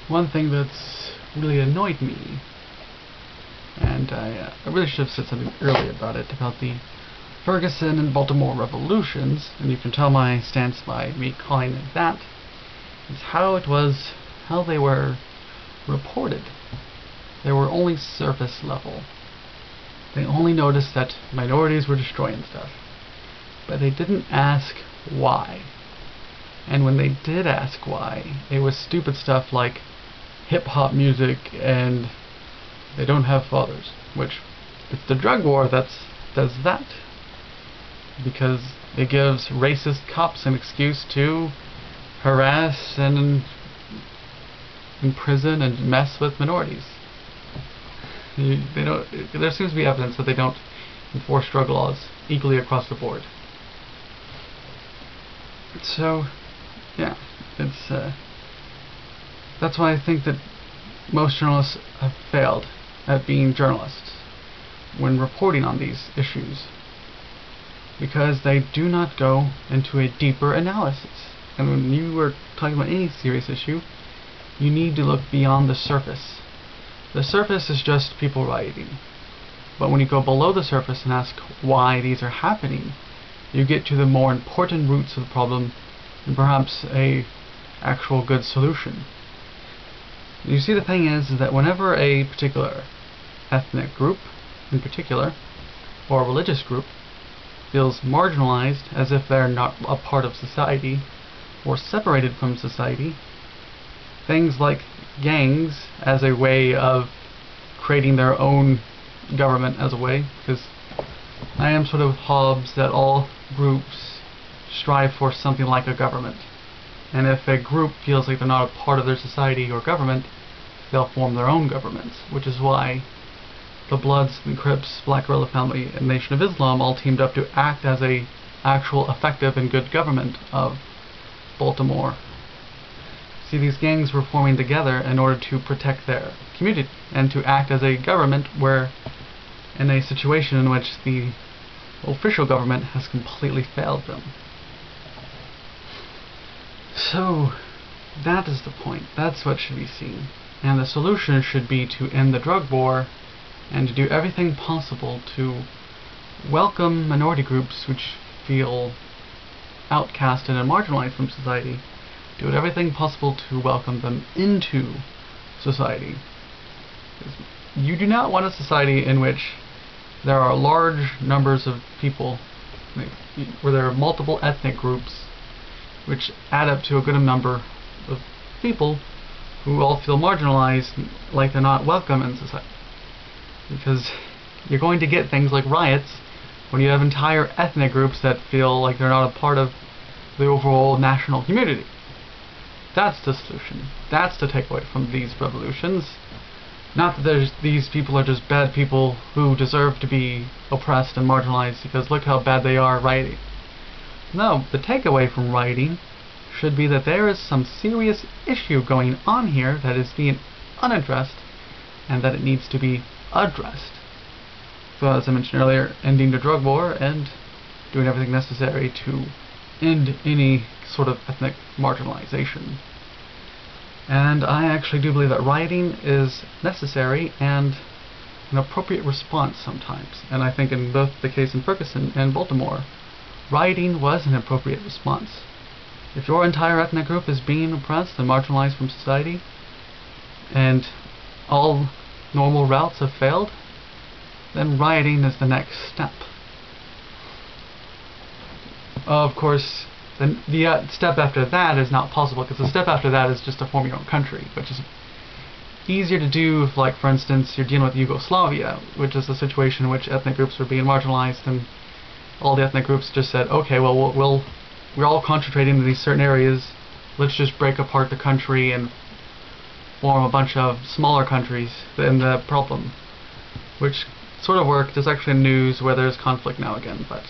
one thing that's really annoyed me, and I really should have said something earlier about it, about the Ferguson and Baltimore revolutions, and you can tell my stance by me calling it that, is how they were reported. They were only surface level. They only noticed that minorities were destroying stuff, but they didn't ask why. And when they did ask why, it was stupid stuff like hip-hop music and they don't have fathers, which it's the drug war that does that, because it gives racist cops an excuse to harass and imprison and mess with minorities. There seems to be evidence that they don't enforce drug laws equally across the board. So, yeah, that's why I think that most journalists have failed at being journalists when reporting on these issues, because they do not go into a deeper analysis. And when you are talking about any serious issue, you need to look beyond the surface. The surface is just people rioting, but when you go below the surface and ask why these are happening, you get to the more important roots of the problem and perhaps a actual good solution. You see, the thing is that whenever a particular ethnic group in particular, or a religious group, feels marginalized, as if they're not a part of society or separated from society, things like gangs as a way of creating their own government as a way, because I am sort of Hobbes that all groups strive for something like a government, and if a group feels like they're not a part of their society or government, they'll form their own governments, which is why the Bloods, the Crips, Black Guerrilla Family, and Nation of Islam all teamed up to act as a actual effective and good government of Baltimore. See, these gangs were forming together in order to protect their community and to act as a government where, in a situation in which the official government has completely failed them. So, that is the point. That's what should be seen. And the solution should be to end the drug war and to do everything possible to welcome minority groups which feel outcasted and marginalized from society. Do everything possible to welcome them into society. You do not want a society in which there are large numbers of people, where there are multiple ethnic groups, which add up to a good number of people who all feel marginalized, like they're not welcome in society. Because you're going to get things like riots when you have entire ethnic groups that feel like they're not a part of the overall national community. That's the solution. That's the takeaway from these revolutions. Not that these people are just bad people who deserve to be oppressed and marginalized because look how bad they are rioting. No, the takeaway from rioting should be that there is some serious issue going on here that is being unaddressed and that it needs to be addressed. So as I mentioned earlier, ending the drug war and doing everything necessary to end any sort of ethnic marginalization. And I actually do believe that rioting is necessary and an appropriate response sometimes. And I think in both the case in Ferguson and Baltimore, rioting was an appropriate response. If your entire ethnic group is being oppressed and marginalized from society, and all normal routes have failed, then rioting is the next step. Of course, the step after that is not possible, because the step after that is just to form your own country, which is easier to do if, like, for instance, you're dealing with Yugoslavia, which is a situation in which ethnic groups were being marginalized, and all the ethnic groups just said, okay, well, we're all concentrating in these certain areas, let's just break apart the country and form a bunch of smaller countries. Then the problem, which sort of worked, there's actually news where there's conflict now again, but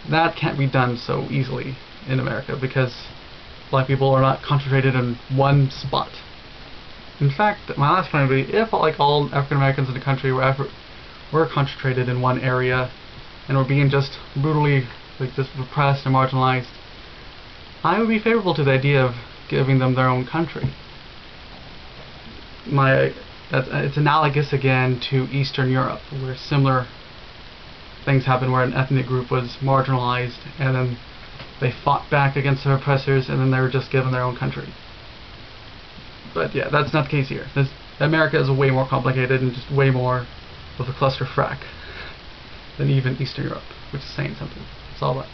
that can't be done so easily in America because black people are not concentrated in one spot. In fact, my last point would be, if like all African Americans in the country were concentrated in one area and were being just brutally just repressed and marginalized, I would be favorable to the idea of giving them their own country. it's analogous again to Eastern Europe, where similar things happened, where an ethnic group was marginalized and then they fought back against their oppressors, and then they were just given their own country. But yeah, that's not the case here. America is way more complicated and just way more of a clusterfuck than even Eastern Europe, which is saying something. That's all that.